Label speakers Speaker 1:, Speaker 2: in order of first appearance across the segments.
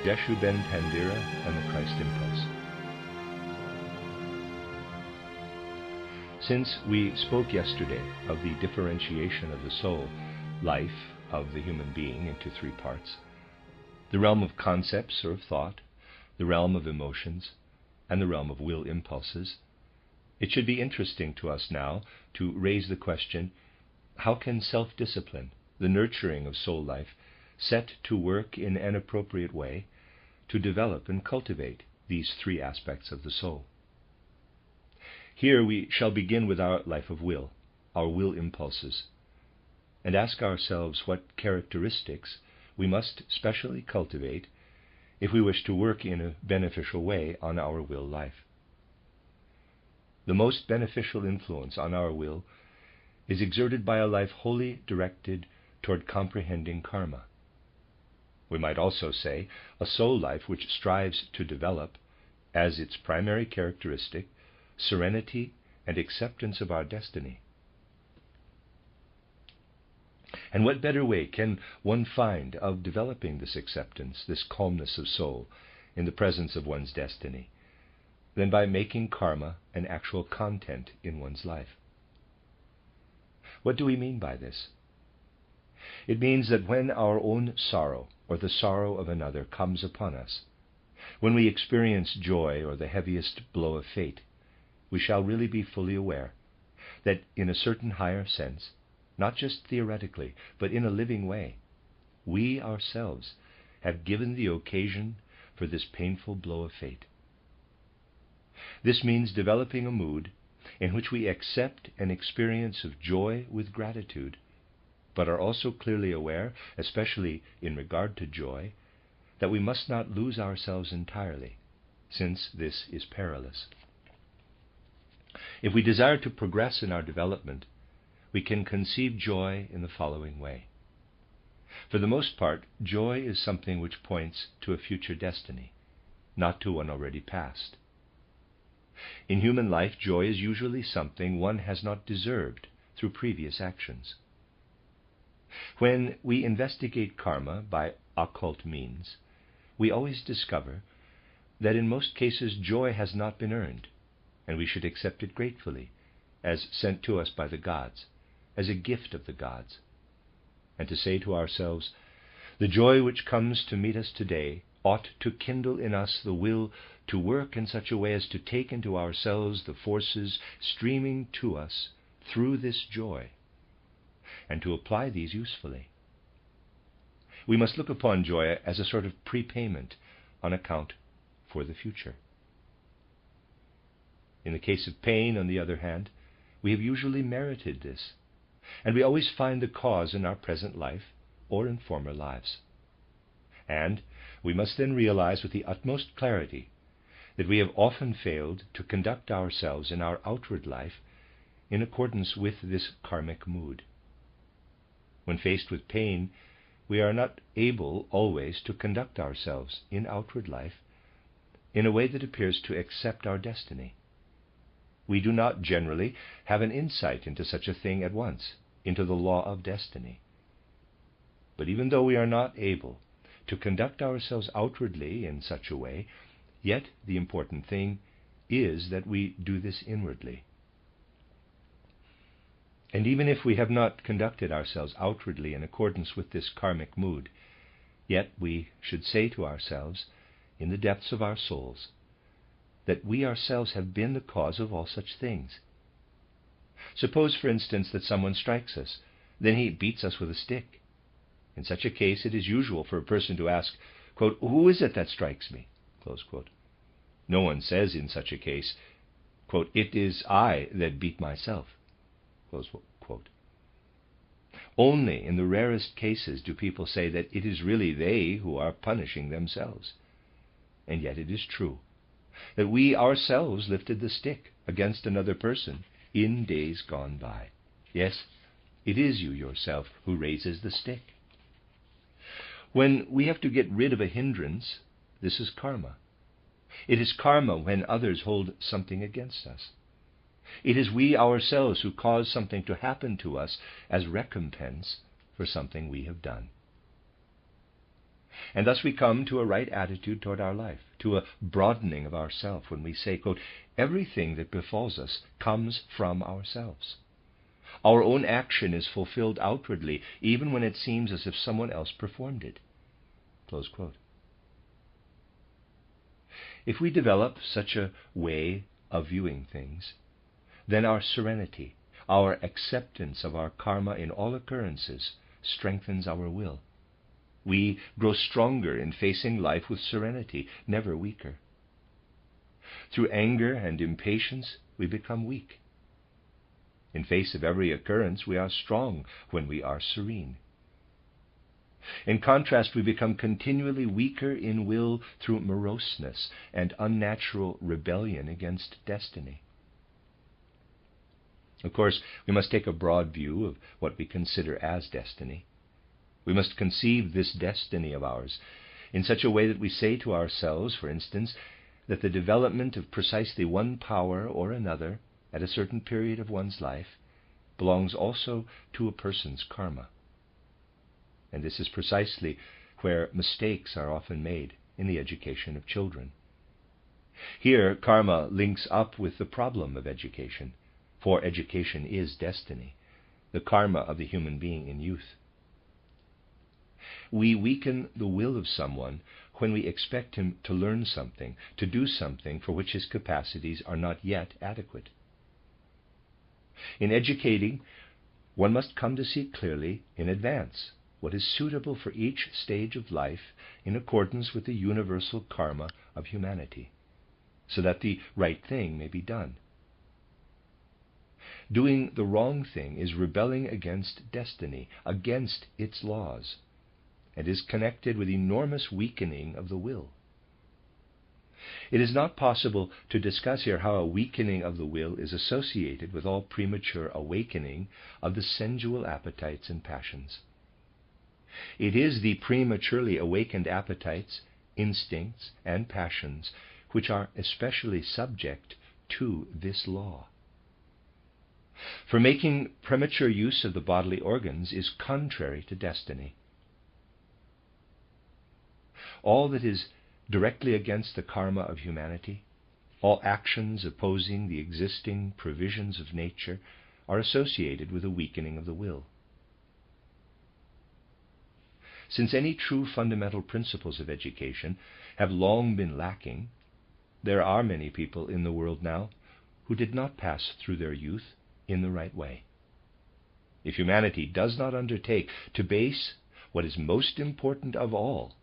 Speaker 1: Jeshu ben Pandira and the Christ Impulse. Since we spoke yesterday of the differentiation of the soul, life of the human being, into three parts, the realm of concepts or of thought, the realm of emotions, and the realm of will impulses, it should be interesting to us now to raise the question, how can self-discipline, the nurturing of soul life, set to work in an appropriate way to develop and cultivate these three aspects of the soul? Here we shall begin with our life of will, our will impulses, and ask ourselves what characteristics we must specially cultivate if we wish to work in a beneficial way on our will life. The most beneficial influence on our will is exerted by a life wholly directed toward comprehending karma. We might also say a soul life which strives to develop, as its primary characteristic, serenity and acceptance of our destiny. And what better way can one find of developing this acceptance, this calmness of soul in the presence of one's destiny, than by making karma an actual content in one's life? What do we mean by this? It means that when our own sorrow or the sorrow of another comes upon us, when we experience joy or the heaviest blow of fate, we shall really be fully aware that in a certain higher sense, not just theoretically, but in a living way, we ourselves have given the occasion for this painful blow of fate. This means developing a mood in which we accept an experience of joy with gratitude, but are also clearly aware, especially in regard to joy, that we must not lose ourselves entirely, since this is perilous. If we desire to progress in our development, we can conceive joy in the following way. For the most part, joy is something which points to a future destiny, not to one already past. In human life, joy is usually something one has not deserved through previous actions. When we investigate karma by occult means, we always discover that in most cases joy has not been earned, and we should accept it gratefully, as sent to us by the gods, as a gift of the gods, and to say to ourselves, the joy which comes to meet us today ought to kindle in us the will to work in such a way as to take into ourselves the forces streaming to us through this joy, and to apply these usefully. We must look upon joy as a sort of prepayment on account for the future. In the case of pain, on the other hand, we have usually merited this, and we always find the cause in our present life or in former lives. And we must then realize with the utmost clarity that we have often failed to conduct ourselves in our outward life in accordance with this karmic mood. When faced with pain, we are not able always to conduct ourselves in outward life in a way that appears to accept our destiny. We do not generally have an insight into such a thing at once, into the law of destiny. But even though we are not able to conduct ourselves outwardly in such a way, yet the important thing is that we do this inwardly. And even if we have not conducted ourselves outwardly in accordance with this karmic mood, yet we should say to ourselves, in the depths of our souls, that we ourselves have been the cause of all such things. Suppose, for instance, that someone strikes us, then he beats us with a stick. In such a case, it is usual for a person to ask, quote, "Who is it that strikes me?" Close quote. No one says in such a case, quote, "It is I that beat myself." Close quote. Only in the rarest cases do people say that it is really they who are punishing themselves. And yet it is true that we ourselves lifted the stick against another person in days gone by. Yes, it is you yourself who raises the stick. When we have to get rid of a hindrance, this is karma. It is karma when others hold something against us. It is we ourselves who cause something to happen to us as recompense for something we have done. And thus we come to a right attitude toward our life, to a broadening of ourself when we say, quote, everything that befalls us comes from ourselves. Our own action is fulfilled outwardly, even when it seems as if someone else performed it. Close quote. If we develop such a way of viewing things, then our serenity, our acceptance of our karma in all occurrences, strengthens our will. We grow stronger in facing life with serenity, never weaker. Through anger and impatience, we become weak. In face of every occurrence, we are strong when we are serene. In contrast, we become continually weaker in will through moroseness and unnatural rebellion against destiny. Of course, we must take a broad view of what we consider as destiny. We must conceive this destiny of ours in such a way that we say to ourselves, for instance, that the development of precisely one power or another at a certain period of one's life belongs also to a person's karma. And this is precisely where mistakes are often made in the education of children. Here, karma links up with the problem of education, for education is destiny, the karma of the human being in youth. We weaken the will of someone when we expect him to learn something, to do something for which his capacities are not yet adequate. In educating, one must come to see clearly in advance what is suitable for each stage of life in accordance with the universal karma of humanity, so that the right thing may be done. Doing the wrong thing is rebelling against destiny, against its laws, and is connected with enormous weakening of the will. It is not possible to discuss here how a weakening of the will is associated with all premature awakening of the sensual appetites and passions. It is the prematurely awakened appetites, instincts, and passions which are especially subject to this law. For making premature use of the bodily organs is contrary to destiny. All that is directly against the karma of humanity, all actions opposing the existing provisions of nature, are associated with a weakening of the will. Since any true fundamental principles of education have long been lacking, there are many people in the world now who did not pass through their youth in the right way. If humanity does not undertake to base what is most important of all,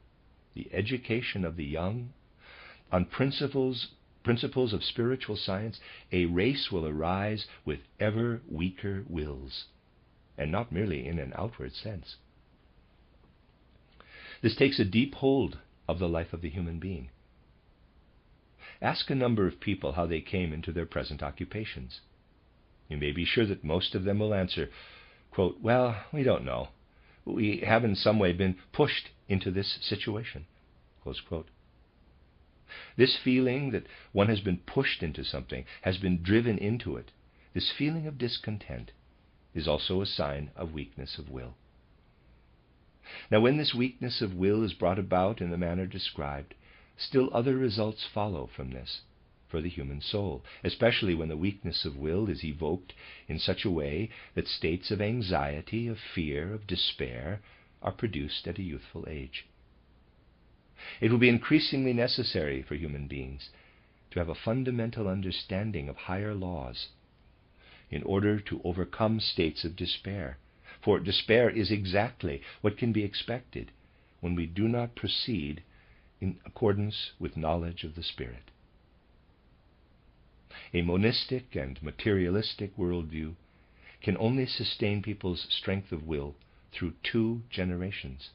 Speaker 1: the education of the young, on principles of spiritual science, a race will arise with ever weaker wills, and not merely in an outward sense. This takes a deep hold of the life of the human being. Ask a number of people how they came into their present occupations. You may be sure that most of them will answer, quote, well, we don't know. We have in some way been pushed into this situation. Close quote. This feeling that one has been pushed into something, has been driven into it, this feeling of discontent, is also a sign of weakness of will. Now, when this weakness of will is brought about in the manner described, still other results follow from this for the human soul, especially when the weakness of will is evoked in such a way that states of anxiety, of fear, of despair are produced at a youthful age. It will be increasingly necessary for human beings to have a fundamental understanding of higher laws in order to overcome states of despair, for despair is exactly what can be expected when we do not proceed in accordance with knowledge of the Spirit. A monistic and materialistic worldview can only sustain people's strength of will through 2 generations.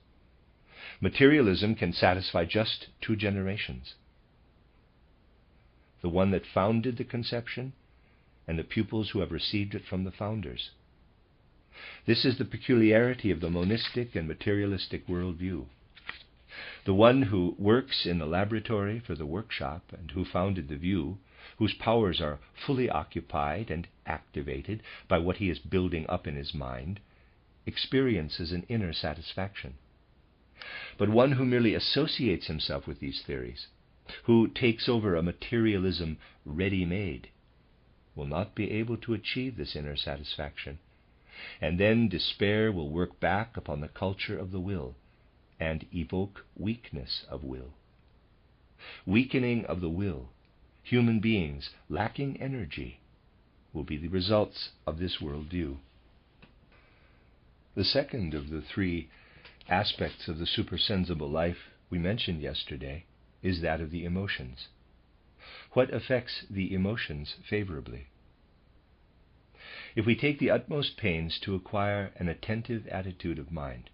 Speaker 1: Materialism can satisfy just 2 generations. The one that founded the conception and the pupils who have received it from the founders. This is the peculiarity of the monistic and materialistic worldview. The one who works in the laboratory for the workshop and who founded the view, whose powers are fully occupied and activated by what he is building up in his mind, experiences an inner satisfaction. But one who merely associates himself with these theories, who takes over a materialism ready-made, will not be able to achieve this inner satisfaction, and then despair will work back upon the culture of the will and evoke weakness of will. Weakening of the will, human beings lacking energy, will be the results of this worldview. The second of the three aspects of the supersensible life we mentioned yesterday is that of the emotions. What affects the emotions favorably? If we take the utmost pains to acquire an attentive attitude of mind,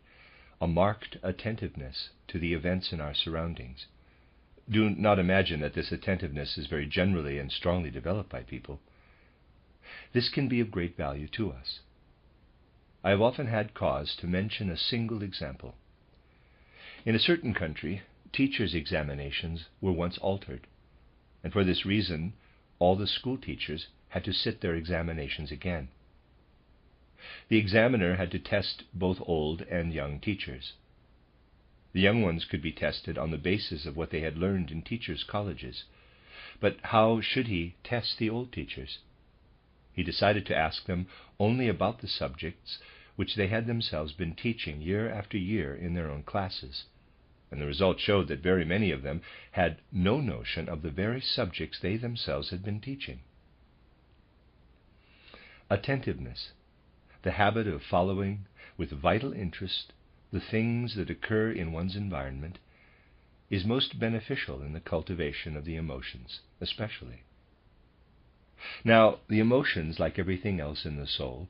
Speaker 1: a marked attentiveness to the events in our surroundings, do not imagine that this attentiveness is very generally and strongly developed by people. This can be of great value to us. I have often had cause to mention a single example. In a certain country, teachers' examinations were once altered, and for this reason all the school teachers had to sit their examinations again. The examiner had to test both old and young teachers. The young ones could be tested on the basis of what they had learned in teachers' colleges, but how should he test the old teachers? He decided to ask them only about the subjects which they had themselves been teaching year after year in their own classes, and the result showed that very many of them had no notion of the very subjects they themselves had been teaching. Attentiveness, the habit of following with vital interest the things that occur in one's environment, is most beneficial in the cultivation of the emotions, especially. Now, the emotions, like everything else in the soul,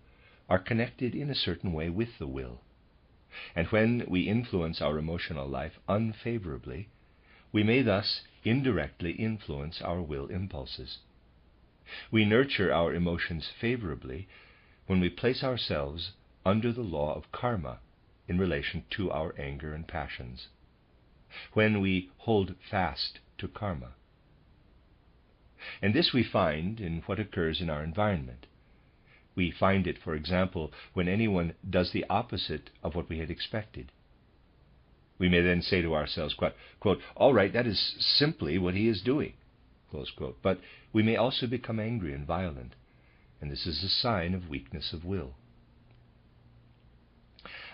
Speaker 1: are connected in a certain way with the will, and when we influence our emotional life unfavorably, we may thus indirectly influence our will impulses. We nurture our emotions favorably when we place ourselves under the law of karma in relation to our anger and passions, when we hold fast to karma. And this we find in what occurs in our environment. We find it, for example, when anyone does the opposite of what we had expected. We may then say to ourselves, quote, "All right, that is simply what he is doing," close quote. But we may also become angry and violent, and this is a sign of weakness of will.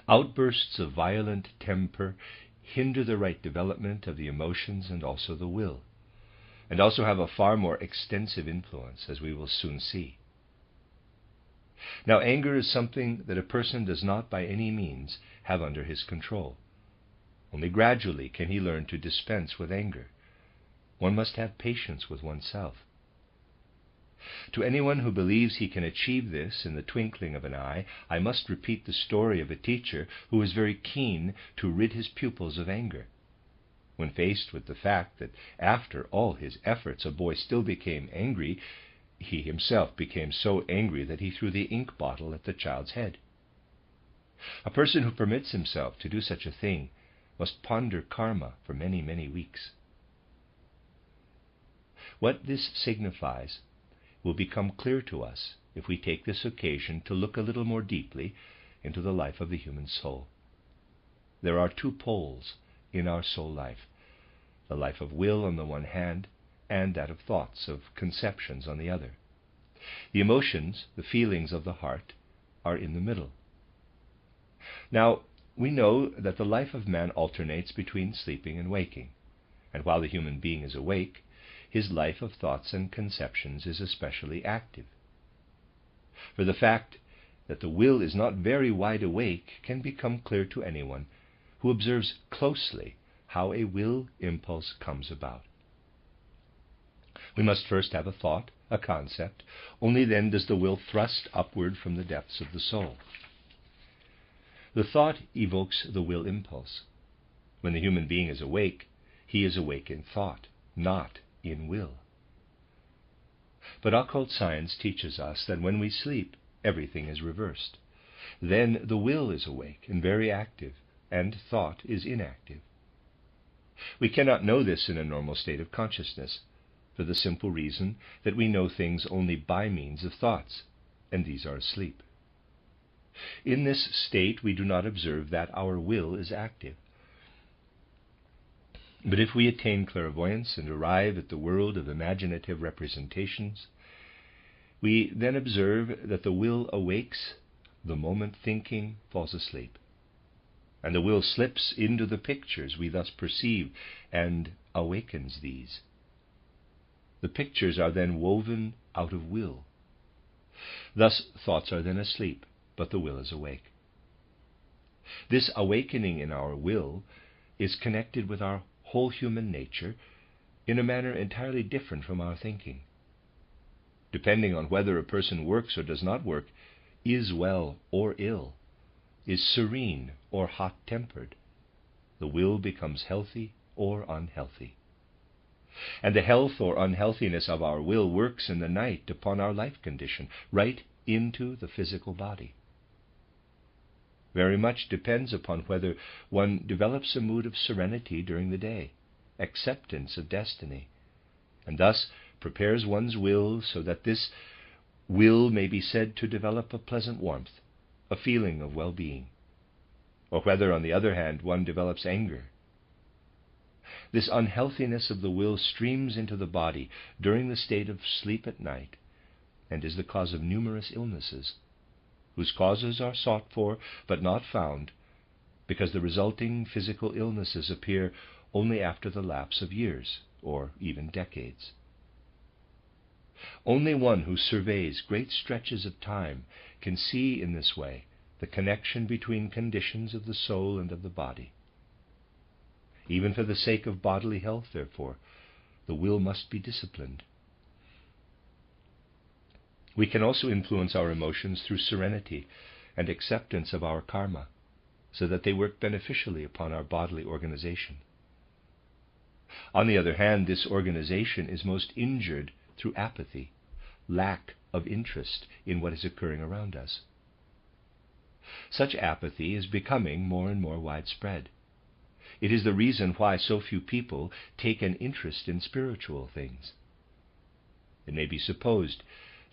Speaker 1: Outbursts of violent temper hinder the right development of the emotions and also the will, and also have a far more extensive influence, as we will soon see. Now, anger is something that a person does not by any means have under his control. Only gradually can he learn to dispense with anger. One must have patience with oneself. To anyone who believes he can achieve this in the twinkling of an eye, I must repeat the story of a teacher who was very keen to rid his pupils of anger. When faced with the fact that after all his efforts a boy still became angry, he himself became so angry that he threw the ink bottle at the child's head. A person who permits himself to do such a thing must ponder karma for many, many weeks. What this signifies will become clear to us if we take this occasion to look a little more deeply into the life of the human soul. There are two poles in our soul life, the life of will on the one hand, and that of thoughts, of conceptions on the other. The emotions, the feelings of the heart, are in the middle. Now, we know that the life of man alternates between sleeping and waking, and while the human being is awake, his life of thoughts and conceptions is especially active. For the fact that the will is not very wide awake can become clear to anyone who observes closely how a will impulse comes about. We must first have a thought, a concept. Only then does the will thrust upward from the depths of the soul. The thought evokes the will impulse. When the human being is awake, he is awake in thought, not in will. But occult science teaches us that when we sleep, everything is reversed. Then the will is awake and very active, and thought is inactive. We cannot know this in a normal state of consciousness, for the simple reason that we know things only by means of thoughts, and these are asleep. In this state we do not observe that our will is active. But if we attain clairvoyance and arrive at the world of imaginative representations, we then observe that the will awakes the moment thinking falls asleep, and the will slips into the pictures we thus perceive and awakens these. The pictures are then woven out of will. Thus thoughts are then asleep, but the will is awake. This awakening in our will is connected with our whole human nature in a manner entirely different from our thinking. Depending on whether a person works or does not work, is well or ill, is serene or hot-tempered, the will becomes healthy or unhealthy. And the health or unhealthiness of our will works in the night upon our life condition, right into the physical body. Very much depends upon whether one develops a mood of serenity during the day, acceptance of destiny, and thus prepares one's will so that this will may be said to develop a pleasant warmth, a feeling of well-being, or whether, on the other hand, one develops anger. This unhealthiness of the will streams into the body during the state of sleep at night, and is the cause of numerous illnesses, whose causes are sought for but not found, because the resulting physical illnesses appear only after the lapse of years, or even decades. Only one who surveys great stretches of time can see in this way the connection between conditions of the soul and of the body. Even for the sake of bodily health, therefore, the will must be disciplined. We can also influence our emotions through serenity and acceptance of our karma, so that they work beneficially upon our bodily organization. On the other hand, this organization is most injured through apathy, lack of interest in what is occurring around us. Such apathy is becoming more and more widespread. It is the reason why so few people take an interest in spiritual things. It may be supposed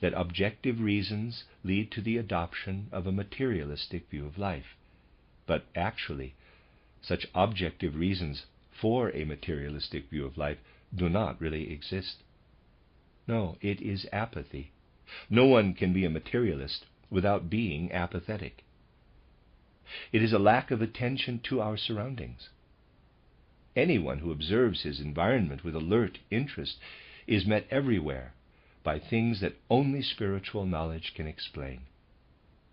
Speaker 1: that objective reasons lead to the adoption of a materialistic view of life, but actually, such objective reasons for a materialistic view of life do not really exist. No, it is apathy. No one can be a materialist without being apathetic. It is a lack of attention to our surroundings. Anyone who observes his environment with alert interest is met everywhere by things that only spiritual knowledge can explain.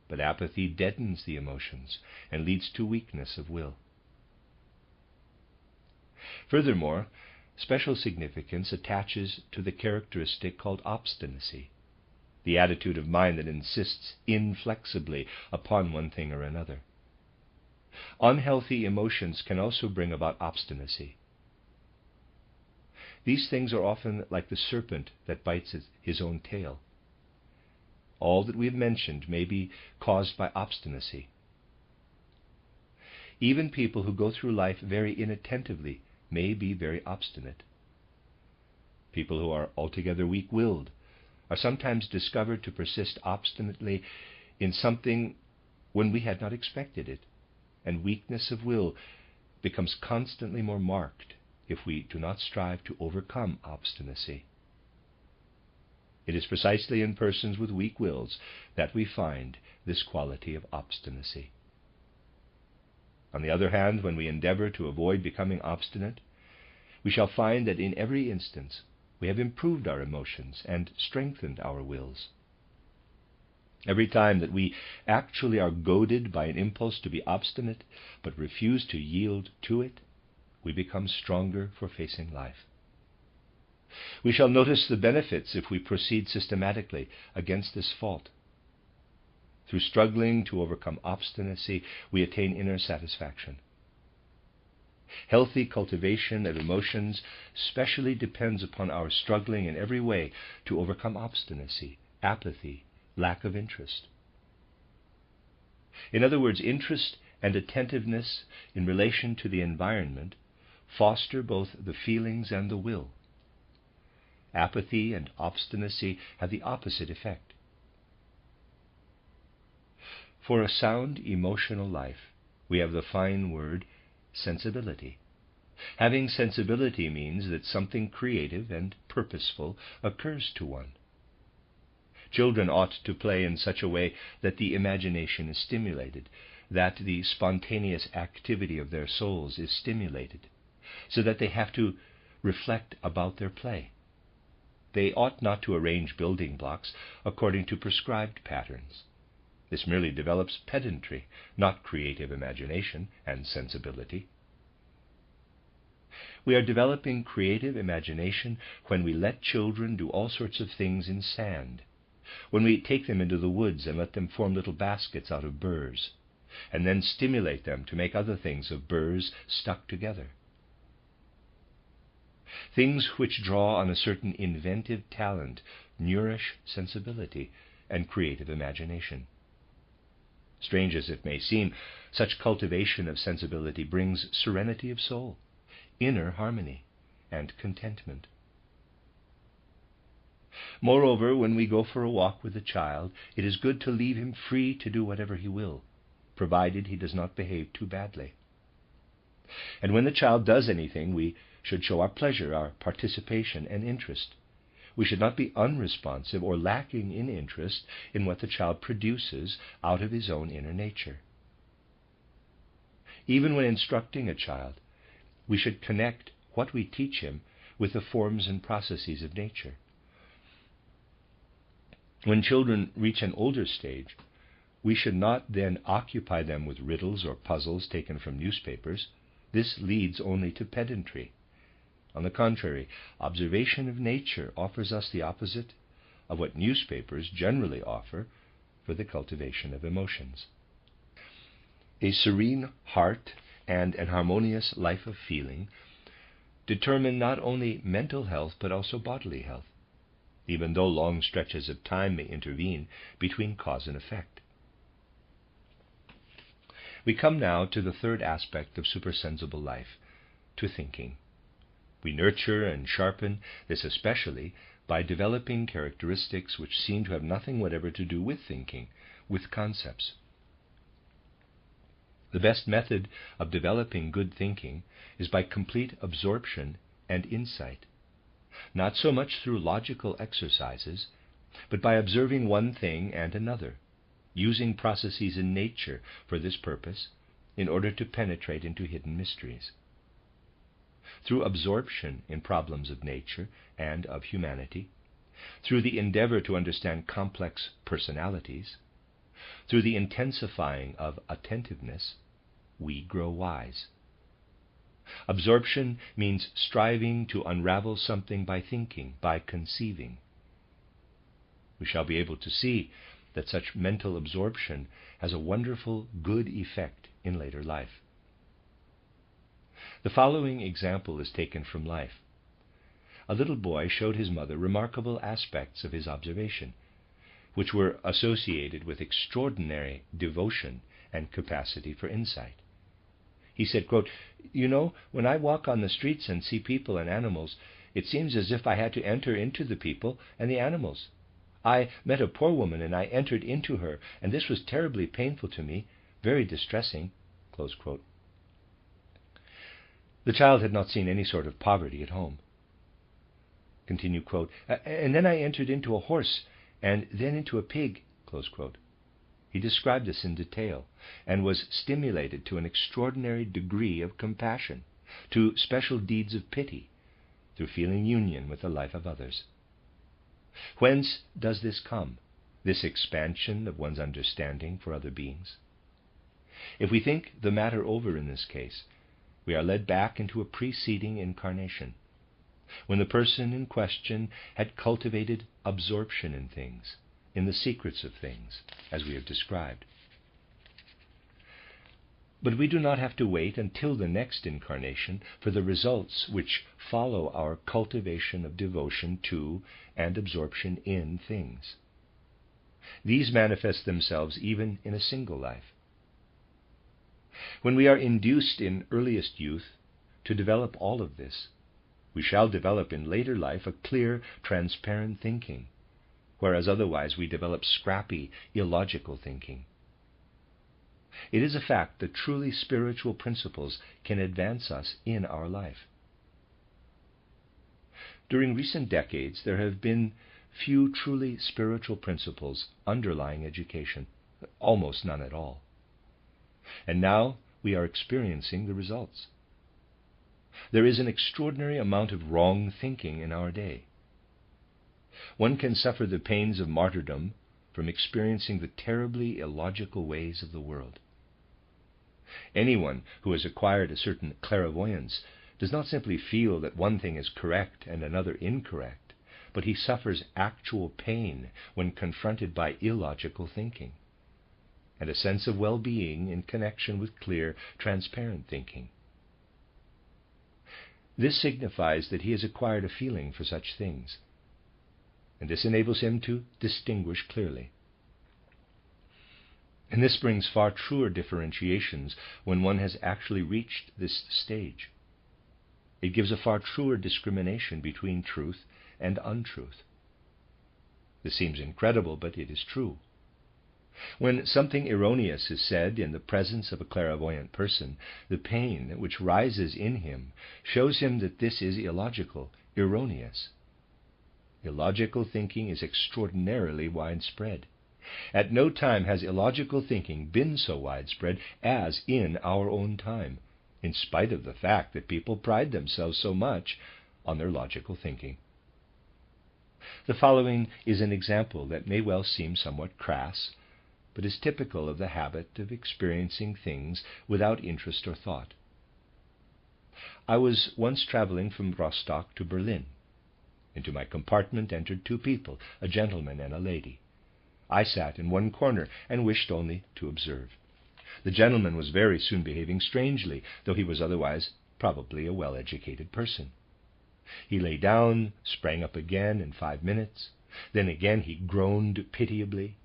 Speaker 1: But apathy deadens the emotions and leads to weakness of will. Furthermore, special significance attaches to the characteristic called obstinacy, the attitude of mind that insists inflexibly upon one thing or another. Unhealthy emotions can also bring about obstinacy. These things are often like the serpent that bites his own tail. All that we have mentioned may be caused by obstinacy. Even people who go through life very inattentively may be very obstinate. People who are altogether weak-willed are sometimes discovered to persist obstinately in something when we had not expected it, and weakness of will becomes constantly more marked if we do not strive to overcome obstinacy. It is precisely in persons with weak wills that we find this quality of obstinacy. On the other hand, when we endeavor to avoid becoming obstinate, we shall find that in every instance we have improved our emotions and strengthened our wills. Every time that we actually are goaded by an impulse to be obstinate, but refuse to yield to it, we become stronger for facing life. We shall notice the benefits if we proceed systematically against this fault. Through struggling to overcome obstinacy, we attain inner satisfaction. Healthy cultivation of emotions specially depends upon our struggling in every way to overcome obstinacy, apathy, lack of interest. In other words, interest and attentiveness in relation to the environment foster both the feelings and the will. Apathy and obstinacy have the opposite effect. For a sound emotional life, we have the fine word sensibility, Having sensibility means that something creative and purposeful occurs to one. Children ought to play in such a way that the imagination is stimulated, that the spontaneous activity of their souls is stimulated, so that they have to reflect about their play. They ought not to arrange building blocks according to prescribed patterns. This merely develops pedantry, not creative imagination and sensibility. We are developing creative imagination when we let children do all sorts of things in sand, when we take them into the woods and let them form little baskets out of burrs, and then stimulate them to make other things of burrs stuck together. Things which draw on a certain inventive talent nourish sensibility and creative imagination. Strange as it may seem, such cultivation of sensibility brings serenity of soul, inner harmony, and contentment. Moreover, when we go for a walk with a child, it is good to leave him free to do whatever he will, provided he does not behave too badly. And when the child does anything, we should show our pleasure, our participation, and interest. We should not be unresponsive or lacking in interest in what the child produces out of his own inner nature. Even when instructing a child, we should connect what we teach him with the forms and processes of nature. When children reach an older stage, we should not then occupy them with riddles or puzzles taken from newspapers. This leads only to pedantry. On the contrary, observation of nature offers us the opposite of what newspapers generally offer for the cultivation of emotions. A serene heart and an harmonious life of feeling determine not only mental health but also bodily health, even though long stretches of time may intervene between cause and effect. We come now to the third aspect of supersensible life, to thinking. We nurture and sharpen this especially by developing characteristics which seem to have nothing whatever to do with thinking, with concepts. The best method of developing good thinking is by complete absorption and insight, not so much through logical exercises, but by observing one thing and another, using processes in nature for this purpose in order to penetrate into hidden mysteries. Through absorption in problems of nature and of humanity, through the endeavor to understand complex personalities, through the intensifying of attentiveness, we grow wise. Absorption means striving to unravel something by thinking, by conceiving. We shall be able to see that such mental absorption has a wonderful good effect in later life. The following example is taken from life. A little boy showed his mother remarkable aspects of his observation, which were associated with extraordinary devotion and capacity for insight. He said, quote, "You know, when I walk on the streets and see people and animals, it seems as if I had to enter into the people and the animals. I met a poor woman and I entered into her, and this was terribly painful to me, very distressing." Close quote. The child had not seen any sort of poverty at home. Continue quote, "And then I entered into a horse, and then into a pig." Close quote. He described this in detail, and was stimulated to an extraordinary degree of compassion, to special deeds of pity, through feeling union with the life of others. Whence does this come, this expansion of one's understanding for other beings? If we think the matter over in this case, we are led back into a preceding incarnation, when the person in question had cultivated absorption in things, in the secrets of things, as we have described. But we do not have to wait until the next incarnation for the results which follow our cultivation of devotion to and absorption in things. These manifest themselves even in a single life. When we are induced in earliest youth to develop all of this, we shall develop in later life a clear, transparent thinking, whereas otherwise we develop scrappy, illogical thinking. It is a fact that truly spiritual principles can advance us in our life. During recent decades, there have been few truly spiritual principles underlying education, almost none at all. And now we are experiencing the results. There is an extraordinary amount of wrong thinking in our day. One can suffer the pains of martyrdom from experiencing the terribly illogical ways of the world. Anyone who has acquired a certain clairvoyance does not simply feel that one thing is correct and another incorrect, but he suffers actual pain when confronted by illogical thinking, and a sense of well-being in connection with clear, transparent thinking. This signifies that he has acquired a feeling for such things, and this enables him to distinguish clearly. And this brings far truer differentiations when one has actually reached this stage. It gives a far truer discrimination between truth and untruth. This seems incredible, but it is true. When something erroneous is said in the presence of a clairvoyant person, the pain which rises in him shows him that this is illogical, erroneous. Illogical thinking is extraordinarily widespread. At no time has illogical thinking been so widespread as in our own time, in spite of the fact that people pride themselves so much on their logical thinking. The following is an example that may well seem somewhat crass, but is typical of the habit of experiencing things without interest or thought. I was once traveling from Rostock to Berlin. Into my compartment entered two people, a gentleman and a lady. I sat in one corner and wished only to observe. The gentleman was very soon behaving strangely, though he was otherwise probably a well-educated person. He lay down, sprang up again in 5 minutes. Then again he groaned pitiably.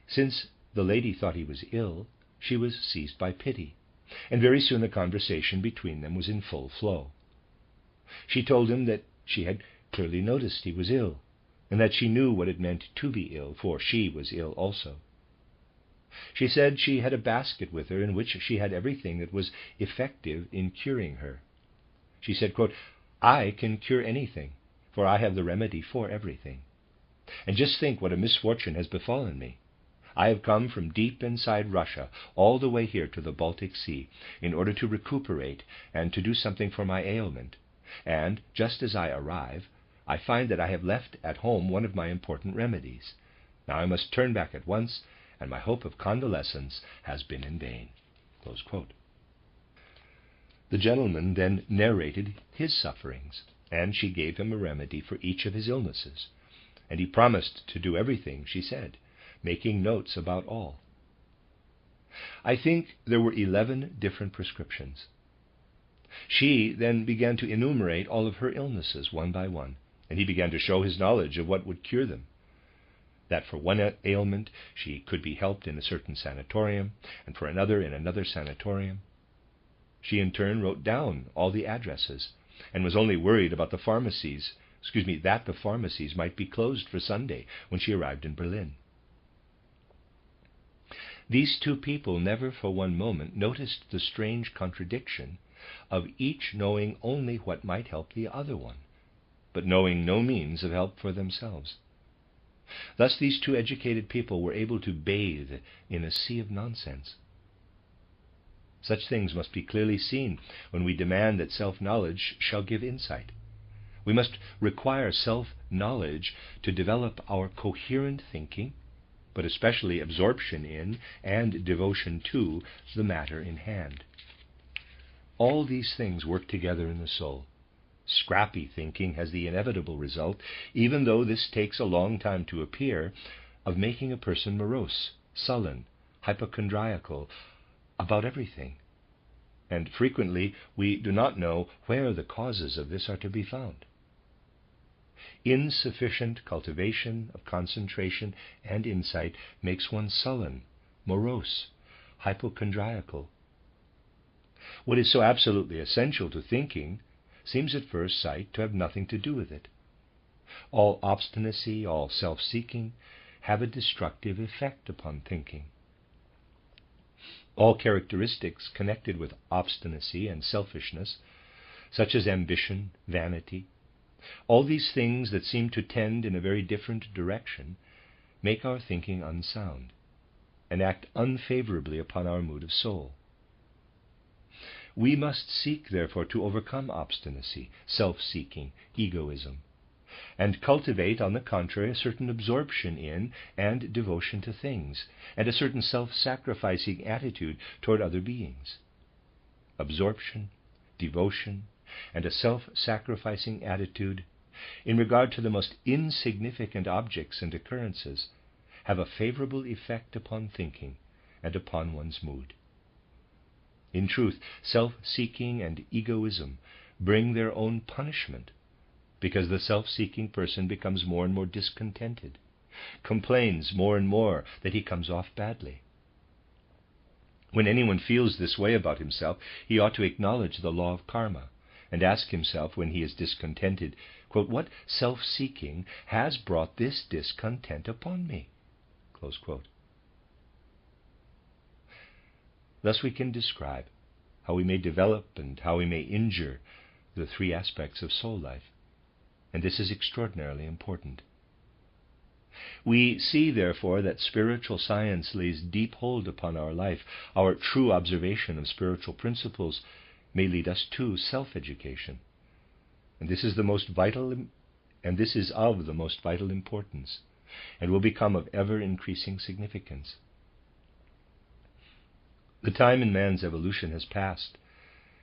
Speaker 1: Since the lady thought he was ill, she was seized by pity, and very soon the conversation between them was in full flow. She told him that she had clearly noticed he was ill, and that she knew what it meant to be ill, for she was ill also. She said she had a basket with her in which she had everything that was effective in curing her. She said, quote, "I can cure anything, for I have the remedy for everything. And just think what a misfortune has befallen me. I have come from deep inside Russia all the way here to the Baltic Sea in order to recuperate and to do something for my ailment, and just as I arrive, I find that I have left at home one of my important remedies. Now I must turn back at once, and my hope of convalescence has been in vain." Close quote. The gentleman then narrated his sufferings, and she gave him a remedy for each of his illnesses, and he promised to do everything she said, making notes about all. I think there were 11 different prescriptions. She then began to enumerate all of her illnesses one by one, and he began to show his knowledge of what would cure them. That for one ailment she could be helped in a certain sanatorium, and for another in another sanatorium. She in turn wrote down all the addresses, and was only worried about that the pharmacies might be closed for Sunday when she arrived in Berlin. These two people never for one moment noticed the strange contradiction of each knowing only what might help the other one, but knowing no means of help for themselves. Thus these two educated people were able to bathe in a sea of nonsense. Such things must be clearly seen when we demand that self-knowledge shall give insight. We must require self-knowledge to develop our coherent thinking, but especially absorption in and devotion to the matter in hand. All these things work together in the soul. Scrappy thinking has the inevitable result, even though this takes a long time to appear, of making a person morose, sullen, hypochondriacal about everything. And frequently we do not know where the causes of this are to be found. Insufficient cultivation of concentration and insight makes one sullen, morose, hypochondriacal. What is so absolutely essential to thinking seems at first sight to have nothing to do with it. All obstinacy, all self-seeking have a destructive effect upon thinking. All characteristics connected with obstinacy and selfishness, such as ambition, vanity, all these things that seem to tend in a very different direction, make our thinking unsound and act unfavorably upon our mood of soul. We must seek, therefore, to overcome obstinacy, self-seeking, egoism, and cultivate, on the contrary, a certain absorption in and devotion to things, and a certain self-sacrificing attitude toward other beings. Absorption, devotion, and a self-sacrificing attitude in regard to the most insignificant objects and occurrences have a favorable effect upon thinking and upon one's mood. In truth, self-seeking and egoism bring their own punishment, because the self-seeking person becomes more and more discontented, complains more and more that he comes off badly. When anyone feels this way about himself, he ought to acknowledge the law of karma and ask himself, when he is discontented, quote, "What self-seeking has brought this discontent upon me?" Close quote. Thus we can describe how we may develop and how we may injure the three aspects of soul life, and this is extraordinarily important. We see, therefore, that spiritual science lays deep hold upon our life. Our true observation of spiritual principles may lead us to self-education, and this is of the most vital importance, and will become of ever-increasing significance. The time in man's evolution has passed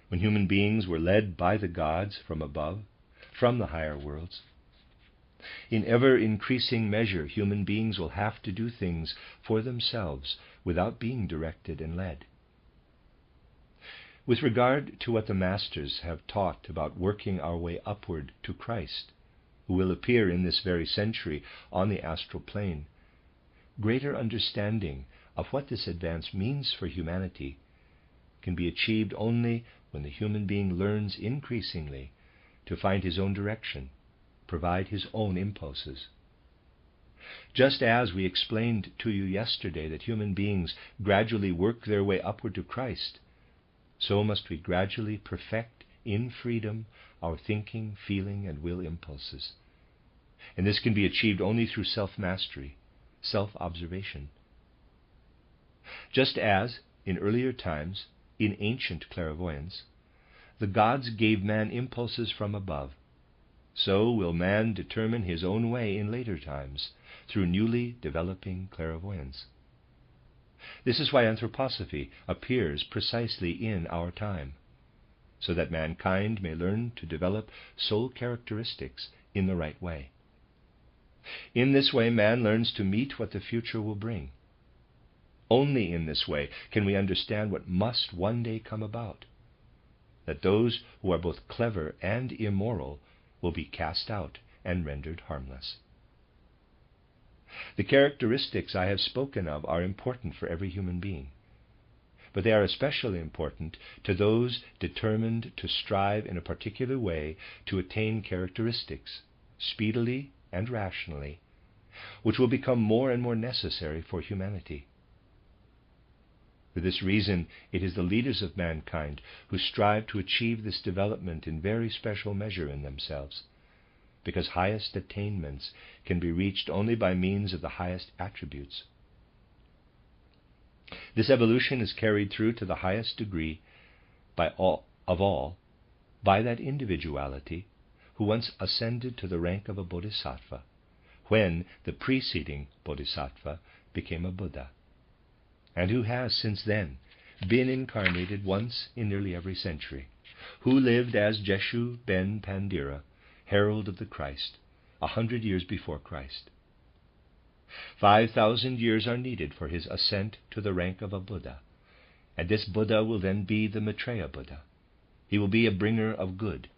Speaker 1: when human beings were led by the gods from above, from the higher worlds. In ever-increasing measure, human beings will have to do things for themselves without being directed and led. With regard to what the Masters have taught about working our way upward to Christ, who will appear in this very century on the astral plane, greater understanding of what this advance means for humanity can be achieved only when the human being learns increasingly to find his own direction, provide his own impulses. Just as we explained to you yesterday that human beings gradually work their way upward to Christ, so must we gradually perfect in freedom our thinking, feeling, and will impulses. And this can be achieved only through self-mastery, self-observation. Just as, in earlier times, in ancient clairvoyance, the gods gave man impulses from above, so will man determine his own way in later times through newly developing clairvoyance. This is why anthroposophy appears precisely in our time, so that mankind may learn to develop soul characteristics in the right way. In this way, man learns to meet what the future will bring. Only in this way can we understand what must one day come about, that those who are both clever and immoral will be cast out and rendered harmless. The characteristics I have spoken of are important for every human being, but they are especially important to those determined to strive in a particular way to attain characteristics, speedily and rationally, which will become more and more necessary for humanity. For this reason, it is the leaders of mankind who strive to achieve this development in very special measure in themselves, because highest attainments can be reached only by means of the highest attributes. This evolution is carried through to the highest degree by that individuality who once ascended to the rank of a bodhisattva, when the preceding bodhisattva became a Buddha, and who has since then been incarnated once in nearly every century, who lived as Jeshu ben Pandira, herald of the Christ, 100 years before Christ. 5,000 years are needed for his ascent to the rank of a Buddha, and this Buddha will then be the Maitreya Buddha. He will be a bringer of good,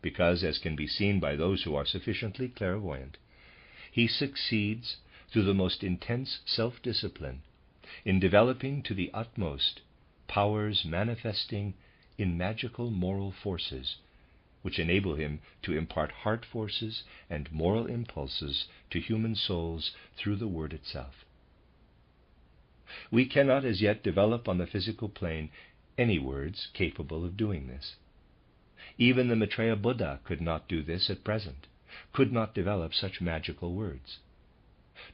Speaker 1: because, as can be seen by those who are sufficiently clairvoyant, he succeeds through the most intense self-discipline in developing to the utmost powers manifesting in magical moral forces, which enable him to impart heart forces and moral impulses to human souls through the Word itself. We cannot as yet develop on the physical plane any words capable of doing this. Even the Maitreya Buddha could not do this at present, could not develop such magical words.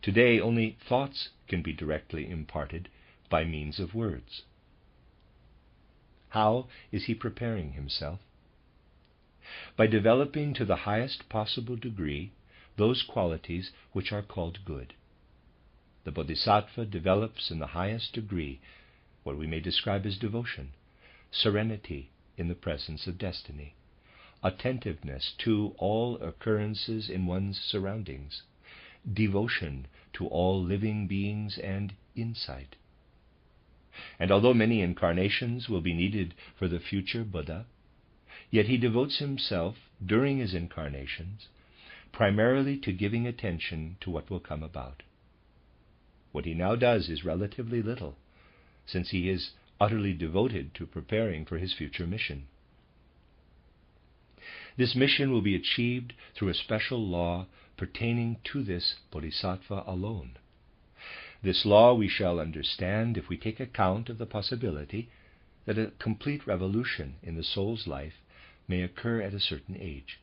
Speaker 1: Today only thoughts can be directly imparted by means of words. How is he preparing himself? By developing to the highest possible degree those qualities which are called good. The Bodhisattva develops in the highest degree what we may describe as devotion, serenity in the presence of destiny, attentiveness to all occurrences in one's surroundings, devotion to all living beings, and insight. And although many incarnations will be needed for the future Buddha, yet he devotes himself during his incarnations primarily to giving attention to what will come about. What he now does is relatively little, since he is utterly devoted to preparing for his future mission. This mission will be achieved through a special law pertaining to this Bodhisattva alone. This law we shall understand if we take account of the possibility that a complete revolution in the soul's life may occur at a certain age.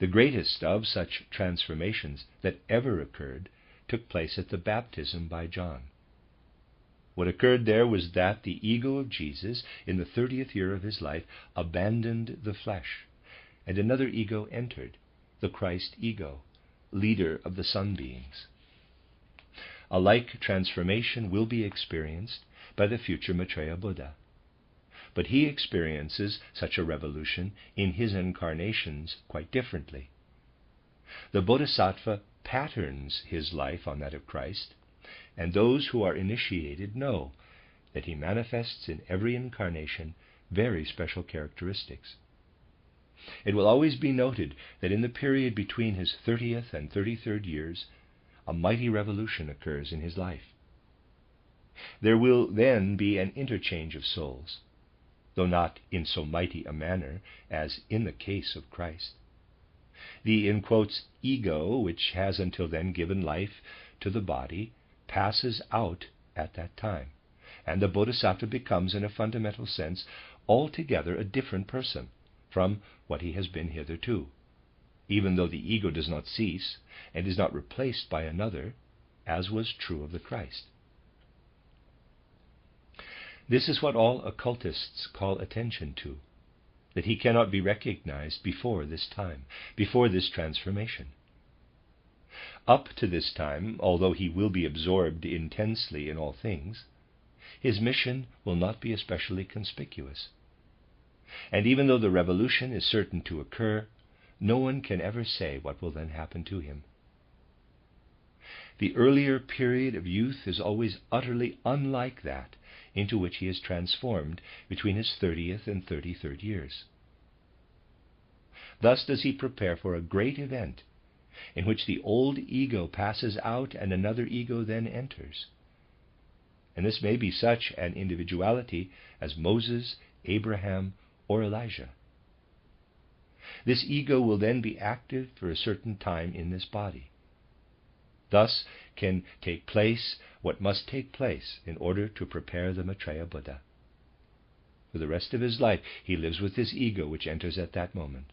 Speaker 1: The greatest of such transformations that ever occurred took place at the baptism by John. What occurred there was that the ego of Jesus, in the 30th year of his life, abandoned the flesh, and another ego entered, the Christ ego, leader of the sun beings. A like transformation will be experienced by the future Maitreya Buddha. But he experiences such a revolution in his incarnations quite differently. The Bodhisattva patterns his life on that of Christ, and those who are initiated know that he manifests in every incarnation very special characteristics. It will always be noted that in the period between his 30th and 33rd years, a mighty revolution occurs in his life. There will then be an interchange of souls, though not in so mighty a manner as in the case of Christ. The, in quotes, ego, which has until then given life to the body, passes out at that time, and the Bodhisattva becomes, in a fundamental sense, altogether a different person from what he has been hitherto, even though the ego does not cease and is not replaced by another, as was true of the Christ. This is what all occultists call attention to, that he cannot be recognized before this time, before this transformation. Up to this time, although he will be absorbed intensely in all things, his mission will not be especially conspicuous. And even though the revolution is certain to occur, no one can ever say what will then happen to him. The earlier period of youth is always utterly unlike that into which he is transformed between his 30th and 33rd years. Thus does he prepare for a great event in which the old ego passes out and another ego then enters. And this may be such an individuality as Moses, Abraham, or Elijah. This ego will then be active for a certain time in this body. Thus can take place what must take place in order to prepare the Maitreya Buddha. For the rest of his life he lives with this ego which enters at that moment.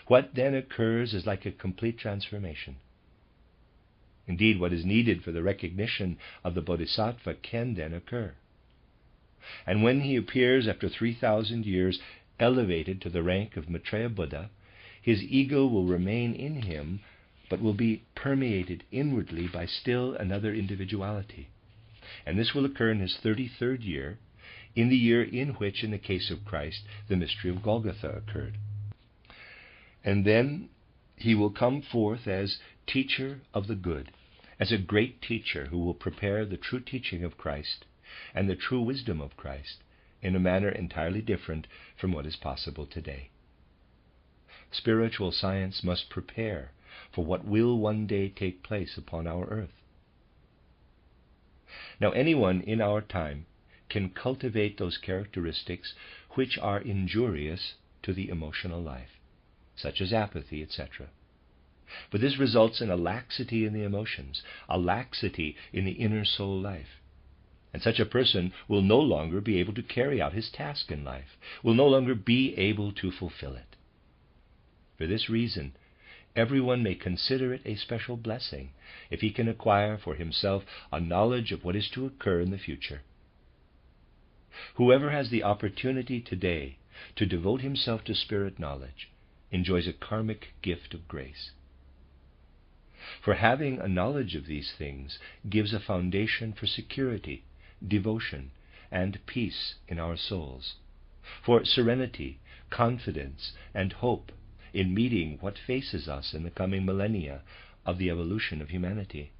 Speaker 1: What then occurs is like a complete transformation. Indeed, what is needed for the recognition of the Bodhisattva can then occur. And when he appears after 3,000 years, elevated to the rank of Maitreya Buddha, his ego will remain in him, but will be permeated inwardly by still another individuality. And this will occur in his 33rd year, in the year in which, in the case of Christ, the mystery of Golgotha occurred. And then he will come forth as teacher of the good, as a great teacher who will prepare the true teaching of Christ and the true wisdom of Christ in a manner entirely different from what is possible today. Spiritual science must prepare for what will one day take place upon our earth. Now, anyone in our time can cultivate those characteristics which are injurious to the emotional life, such as apathy, etc. But this results in a laxity in the emotions, a laxity in the inner soul life. And such a person will no longer be able to carry out his task in life, will no longer be able to fulfill it. For this reason, everyone may consider it a special blessing if he can acquire for himself a knowledge of what is to occur in the future. Whoever has the opportunity today to devote himself to spirit knowledge enjoys a karmic gift of grace. For having a knowledge of these things gives a foundation for security, devotion, and peace in our souls, for serenity, confidence, and hope in meeting what faces us in the coming millennia of the evolution of humanity.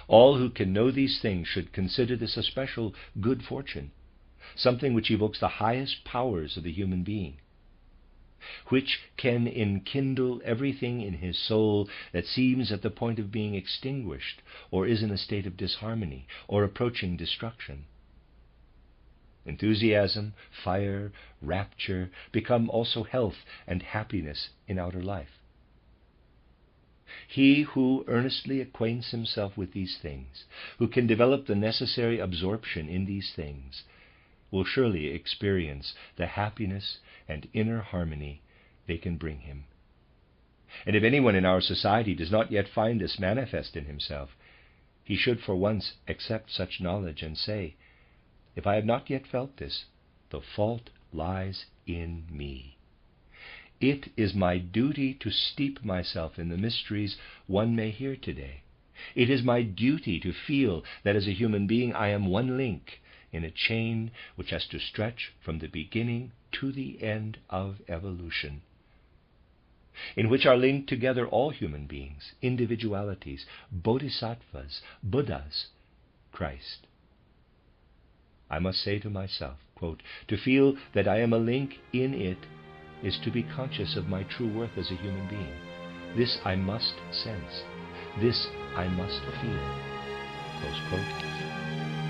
Speaker 1: All who can know these things should consider this a special good fortune, something which evokes the highest powers of the human being, which can enkindle everything in his soul that seems at the point of being extinguished, or is in a state of disharmony, or approaching destruction. Enthusiasm, fire, rapture become also health and happiness in outer life. He who earnestly acquaints himself with these things, who can develop the necessary absorption in these things, will surely experience the happiness and inner harmony they can bring him. And if anyone in our society does not yet find this manifest in himself, he should for once accept such knowledge and say, "If I have not yet felt this, the fault lies in me. It is my duty to steep myself in the mysteries one may hear today. It is my duty to feel that as a human being I am one link in a chain which has to stretch from the beginning to the end of evolution, in which are linked together all human beings, individualities, bodhisattvas, Buddhas, Christ. I must say to myself, quote, to feel that I am a link in it is to be conscious of my true worth as a human being. This I must sense. This I must feel." Close quote.